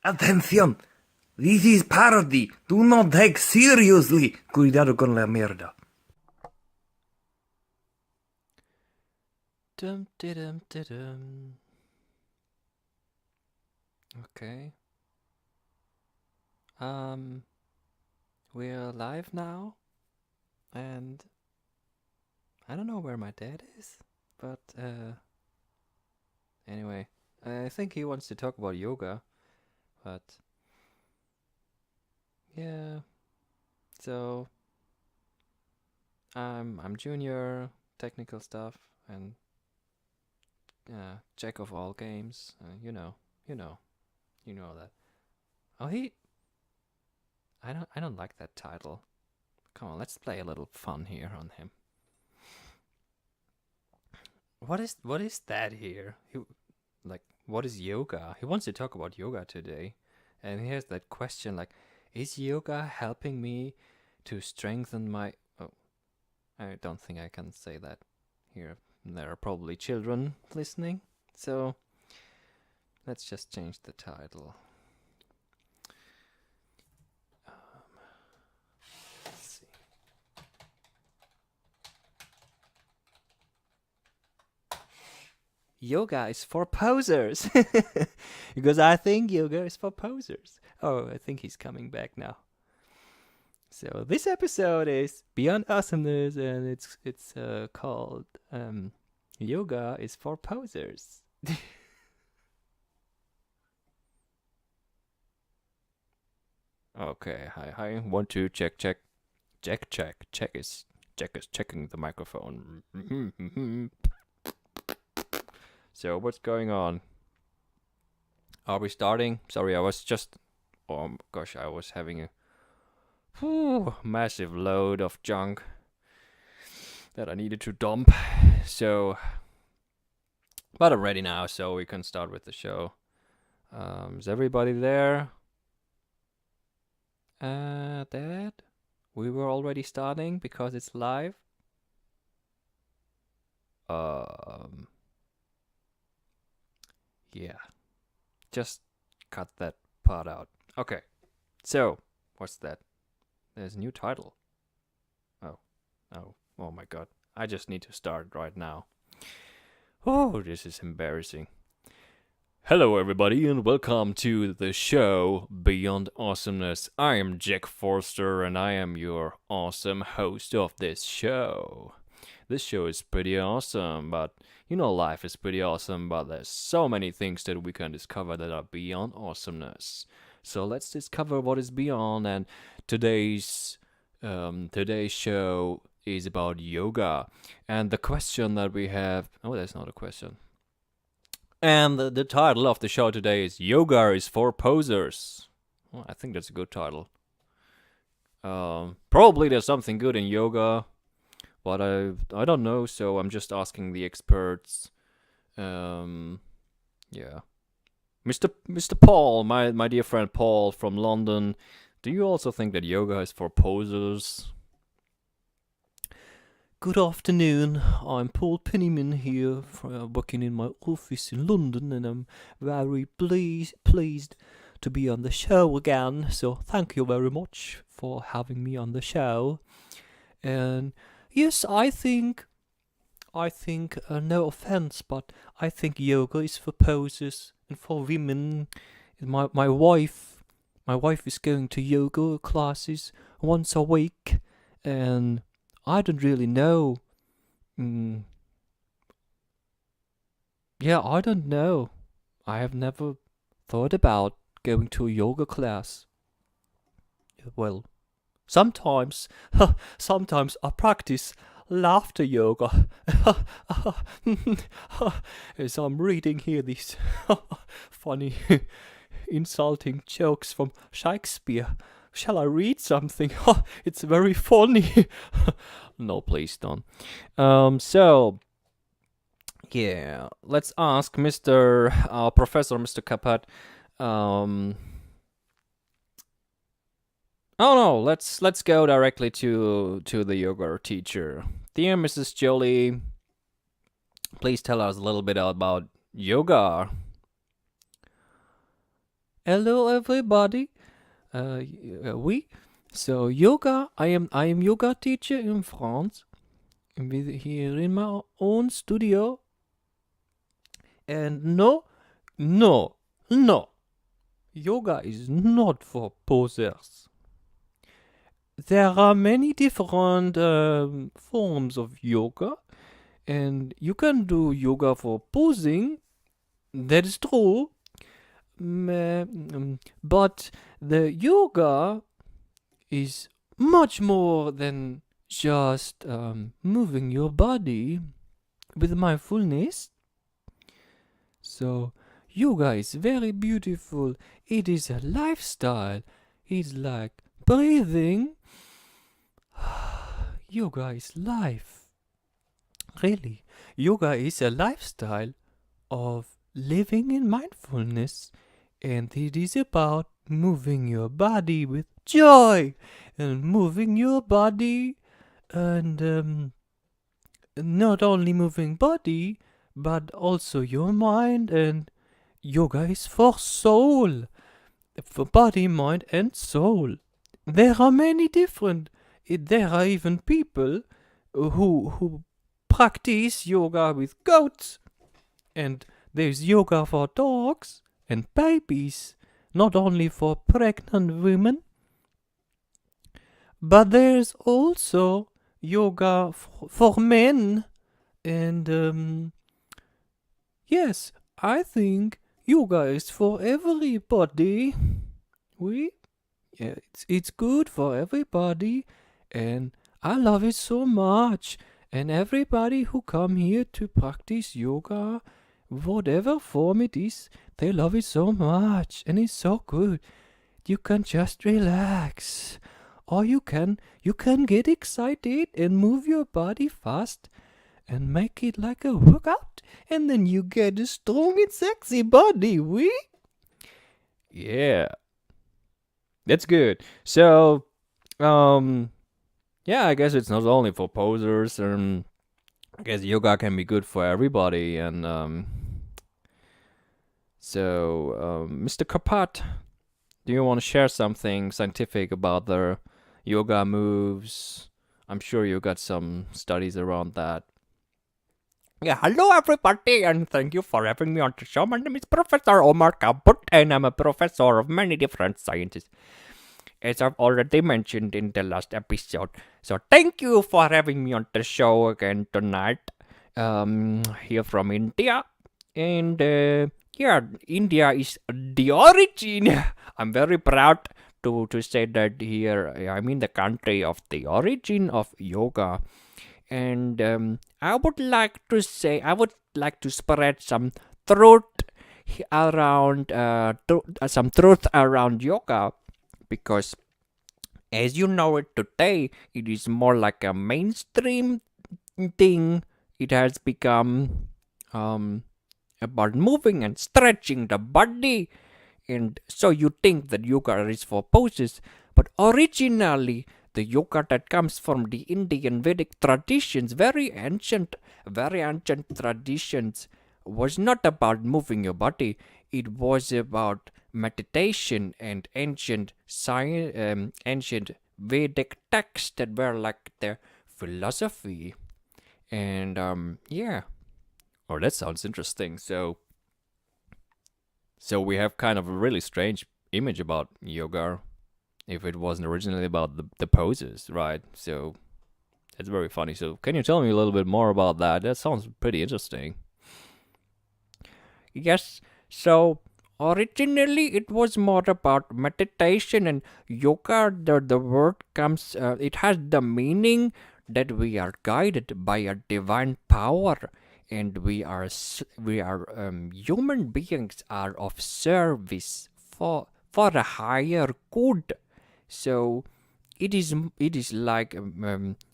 Atención, this is Parody. Do not take seriously. Cuidado con la mierda. Dum dum dum. Okay. We're live now, and I don't know where my dad is, but anyway, I think he wants to talk about yoga, but yeah. So I'm Junior, technical stuff, and jack of all games. You know that. Oh, I don't like that title. Come on, let's play a little fun here on him. What is that here? What is yoga? He wants to talk about yoga today, and he has that question like, is yoga helping me to strengthen my? Oh, I don't think I can say that here. There are probably children listening, so let's just change the title. Let's see. Yoga is for posers. Because I think yoga is for posers. Oh, I think he's coming back now. So this episode is Beyond Awesomeness, and it's called Yoga is for posers. Okay, hi. 1, 2, check. Check is checking the microphone. So what's going on? Are we starting? Sorry, I was just... Oh gosh, I was having a massive load of junk that I needed to dump. So... But I'm ready now, so we can start with the show. Is everybody there? Dad? We were already starting because it's live? Yeah. Just cut that part out. Okay. So, what's that? There's a new title. Oh my god. I just need to start right now. Oh, this is embarrassing. Hello everybody and welcome to the show Beyond Awesomeness. I am Jack Forster and I am your awesome host of this show. This show is pretty awesome, but you know life is pretty awesome, but there's so many things that we can discover that are beyond awesomeness. So let's discover what is beyond, and today's show is about yoga. And the question that we have... Oh, that's not a question. And the title of the show today is Yoga is for Posers. Well, I think that's a good title. Probably there's something good in yoga, but I don't know, so I'm just asking the experts. Yeah. Mr. Paul, my dear friend Paul from London, do you also think that yoga is for posers? Good afternoon, I'm Paul Pennyman here, working in my office in London, and I'm very pleased to be on the show again, so thank you very much for having me on the show. And yes, I think, no offense, but I think yoga is for posers and for women. My wife is going to yoga classes once a week, and I don't really know. Yeah, I don't know. I have never thought about going to a yoga class. Well, sometimes I practice laughter yoga. As I'm reading here these funny, insulting jokes from Shakespeare. Shall I read something? It's very funny. No, please don't. So, yeah, let's ask Professor Mr. Kapat. Oh no, let's go directly to the yoga teacher. Dear Mrs. Jolie, please tell us a little bit about yoga. Hello, everybody. We. So yoga. I am yoga teacher in France. With here in my own studio. And no. Yoga is not for posers. There are many different forms of yoga, and you can do yoga for posing. That is true. But the yoga is much more than just moving your body with mindfulness. So, yoga is very beautiful. It is a lifestyle. It's like breathing. Yoga is life. Really, yoga is a lifestyle of living in mindfulness, and it is about moving your body with joy and moving your body and not only moving body but also your mind. And yoga is for soul, for body, mind, and soul. There are many different. There are even people who practice yoga with goats, and there's yoga for dogs and babies, not only for pregnant women, but there's also yoga for men. And yes, I think yoga is for everybody. We, yeah, it's good for everybody, and I love it so much. And everybody who come here to practice yoga, whatever form it is, they love it so much, and it's so good. You can just relax, or you can get excited and move your body fast and make it like a workout, and then you get a strong and sexy body. We, yeah, that's good. So, yeah, I guess it's not only for posers. I guess yoga can be good for everybody. And so, Mr. Kapat, do you want to share something scientific about the yoga moves? I'm sure you got some studies around that. Yeah, hello everybody, and thank you for having me on the show. My name is Professor Omar Kaput, and I'm a professor of many different sciences, as I've already mentioned in the last episode. So thank you for having me on the show again tonight. Here from India, and yeah, India is the origin. I'm very proud to say that here I'm in the country of the origin of yoga. And I would like to spread some truth around some truth around yoga, because as you know it today, it is more like a mainstream thing. It has become about moving and stretching the body, and so you think that yoga is for poses, but originally the yoga that comes from the Indian Vedic traditions, very ancient traditions, was not about moving your body. It was about meditation and ancient science, ancient Vedic texts that were like their philosophy. And yeah, oh, that sounds interesting. So we have kind of a really strange image about yoga if it wasn't originally about the poses, right? So it's very funny. So can you tell me a little bit more about that? That sounds pretty interesting. Yes, so originally it was more about meditation and yoga. The word comes, it has the meaning that we are guided by a divine power, and we are human beings are of service for a higher good. So it is like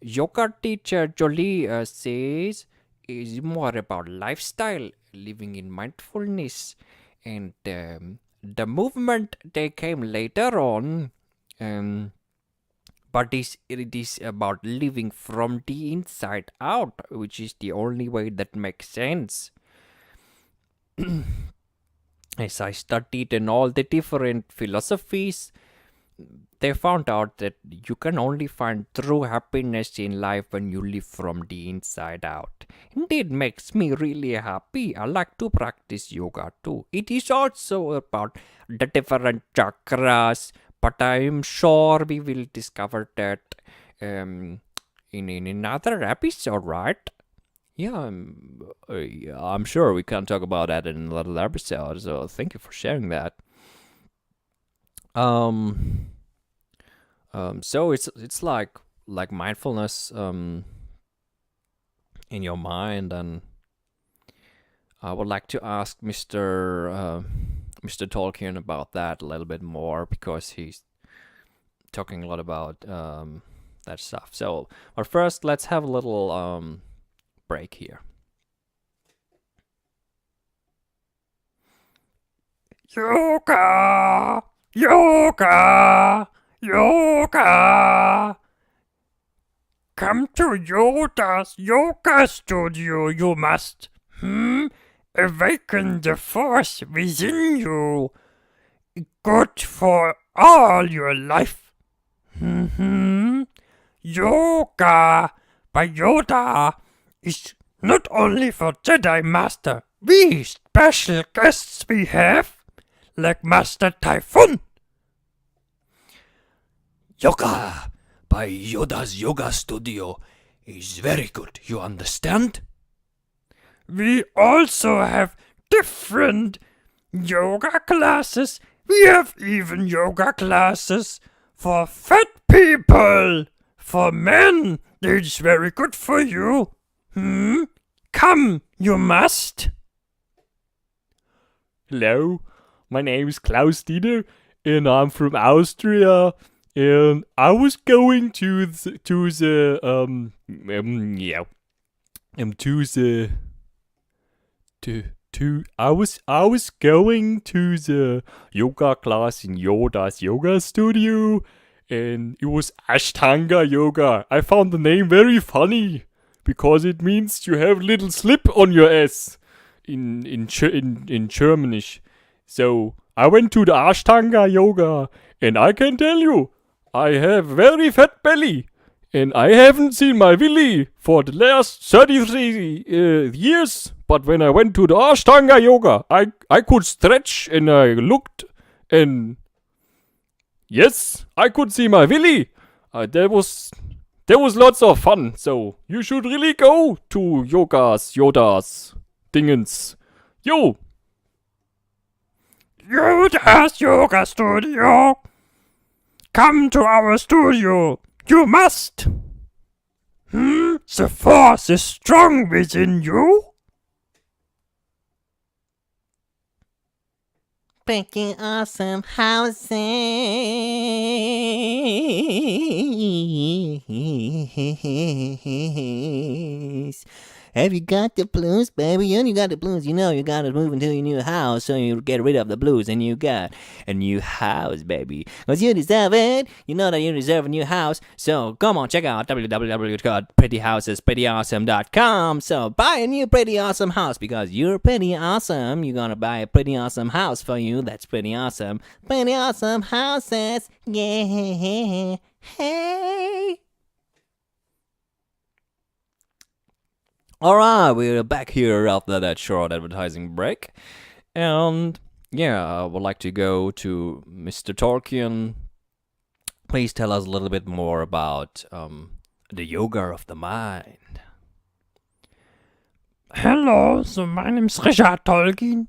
yoga teacher Jolie says, is more about lifestyle, living in mindfulness, and the movement they came later on. Um, but it is about living from the inside out, which is the only way that makes sense. as I studied in all the different philosophies, they found out that you can only find true happiness in life when you live from the inside out. And it makes me really happy. I like to practice yoga too. It is also about the different chakras, but I am sure we will discover that in another episode, right? Yeah, I'm sure we can talk about that in another episode. So thank you for sharing that. So it's like mindfulness in your mind, and I would like to ask Mr. Tolkien about that a little bit more, because he's talking a lot about that stuff. So, but first, let's have a little break here. Yoga, yoga, yoga. Come to Yoda's yoga studio, you must. Awaken the force within you. Good for all your life. Yoga by Yoda is not only for Jedi Master. We special guests we have, like Master Typhoon. Yoga by Yoda's yoga studio is very good, you understand? We also have different yoga classes. We have even yoga classes for fat people. For men, it's very good for you. Come, you must. Hello, my name is Klaus Dieter, and I'm from Austria. And I was going to the I was going to the yoga class in Yoda's yoga studio, and it was Ashtanga yoga. I found the name very funny because it means you have little slip on your ass in Germanish. So I went to the Ashtanga yoga, and I can tell you, I have very fat belly, and I haven't seen my willy for the last 33 years. But when I went to the Ashtanga yoga, I could stretch, and I looked, and yes, I could see my willy. There was lots of fun. So you should really go to Yoda's dingens. Yoda's yoga studio. Come to our studio. You must. The force is strong within you. Pretty awesome houses. Have you got the blues, baby? You got the blues. You know you gotta move into your new house so you get rid of the blues, and you got a new house, baby. Cause you deserve it. You know that you deserve a new house. So come on, check out www.prettyhousesprettyawesome.com. So buy a new pretty awesome house, because you're pretty awesome. You're gonna buy a pretty awesome house for you. That's pretty awesome. Pretty awesome houses. Yeah. Hey. Alright, we're back here after that short advertising break. And yeah, I would like to go to Mr. Tolkien. Please tell us a little bit more about the yoga of the mind. Hello, so my name is Richard Tolkien,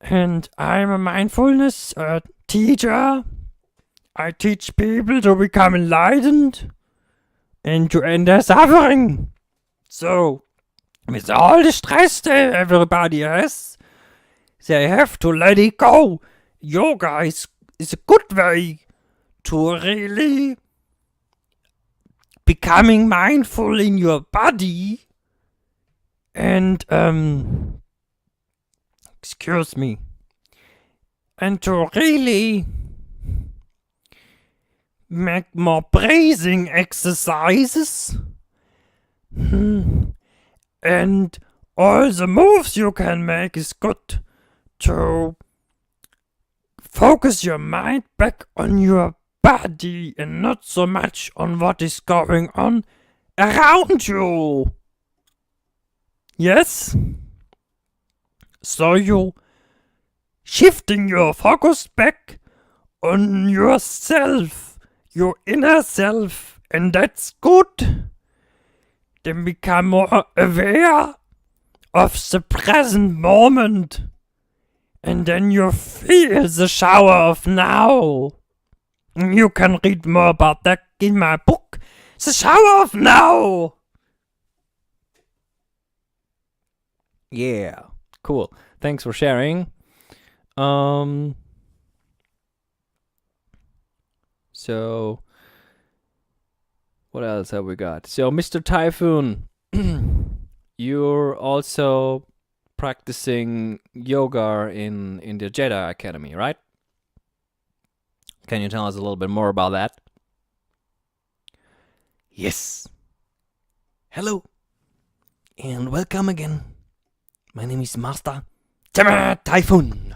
and I'm a mindfulness teacher. I teach people to become enlightened and to end their suffering. So, with all the stress that everybody has, they have to let it go. Yoga is a good way to really becoming mindful in your body and excuse me, and to really make more breathing exercises. And all the moves you can make is good to focus your mind back on your body and not so much on what is going on around you. Yes? So you shifting your focus back on yourself, your inner self, and that's good. Then become more aware of the present moment. And then you feel the shower of now. You can read more about that in my book, The Shower of Now. Yeah, cool. Thanks for sharing. So what else have we got? So, Mr. Typhoon, you're also practicing yoga in the Jedi Academy, right? Can you tell us a little bit more about that? Yes. Hello. And welcome again. My name is Master Typhoon.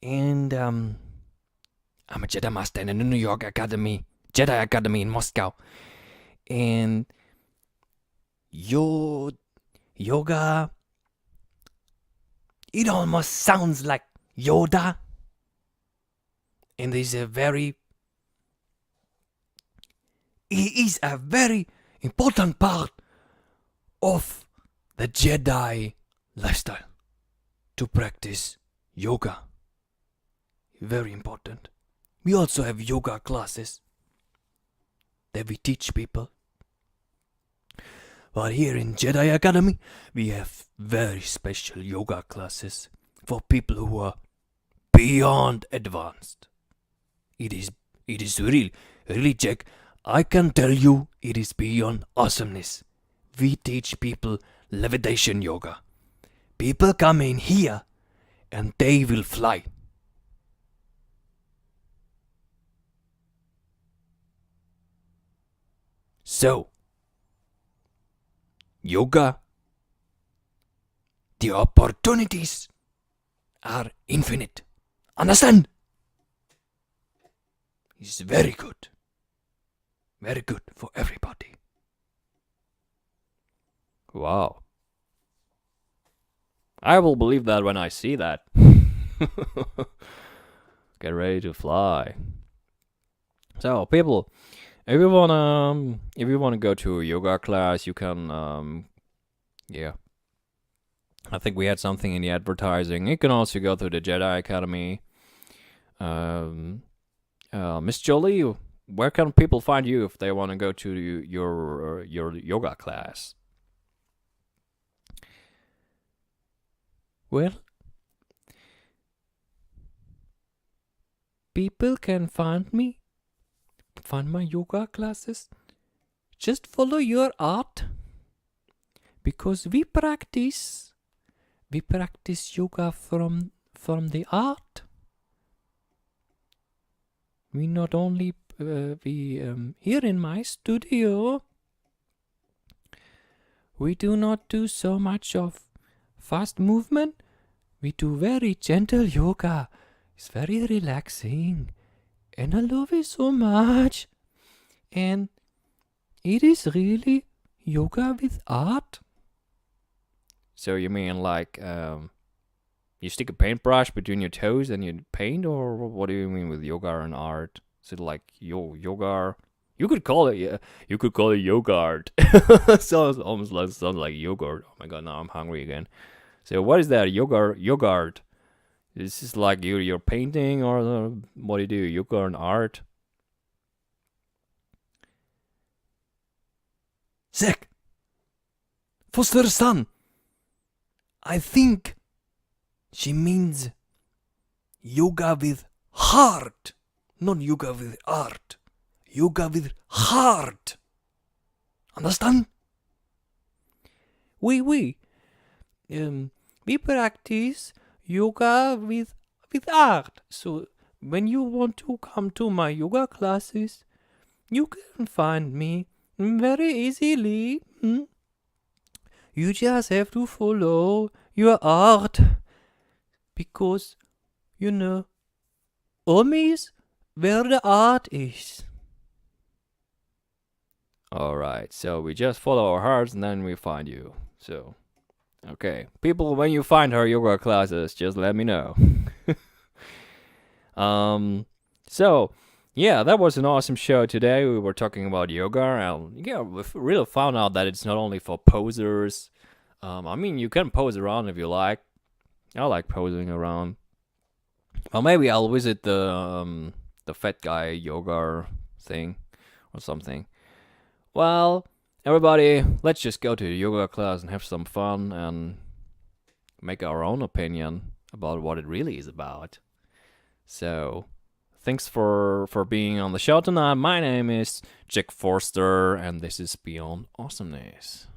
And I'm a Jedi Master in the New York Academy, Jedi Academy in Moscow. And yoga, it almost sounds like Yoda. And it is a very important part of the Jedi lifestyle to practice yoga. Very important. We also have yoga classes that we teach people. But here in Jedi Academy, we have very special yoga classes for people who are beyond advanced. It is really, Jack, I can tell you it is beyond awesomeness. We teach people levitation yoga. People come in here and they will fly. So, yoga, the opportunities are infinite. Understand? It's very good. Very good for everybody. Wow. I will believe that when I see that. Get ready to fly. So, people, if you wanna go to a yoga class, you can yeah. I think we had something in the advertising. You can also go to the Jedi Academy. Miss Jolie, where can people find you if they want to go to your yoga class? Well, people can find my yoga classes. Just follow your art, because we practice yoga from the art. We not only here in my studio, we do not do so much of fast movement. We do very gentle yoga. It's very relaxing, and I love it so much. And it is really yoga with art. So you mean like you stick a paintbrush between your toes and you paint, or what do you mean with yoga and art? Is it like yoga? You could call it yoga art. Sounds like yogurt. Oh my god, now I'm hungry again. So what is that yoga art? Is this like you're painting, or what do you do? Yoga and art? Zach, foster son, I think she means yoga with heart, not yoga with art. Yoga with heart. Understand? Oui. We practice yoga with art. So when you want to come to my yoga classes, you can find me very easily. You just have to follow your art, because Omis, where the art is. Alright, so we just follow our hearts and then we find you. So, okay. People, when you find her yoga classes, just let me know. So, yeah, that was an awesome show today. We were talking about yoga, and yeah, we really found out that it's not only for posers. I mean, you can pose around if you like. I like posing around. Well, maybe I'll visit the fat guy yoga thing or something. Well, everybody, let's just go to the yoga class and have some fun and make our own opinion about what it really is about. So, thanks for being on the show tonight. My name is Jack Forster, and this is Beyond Awesomeness.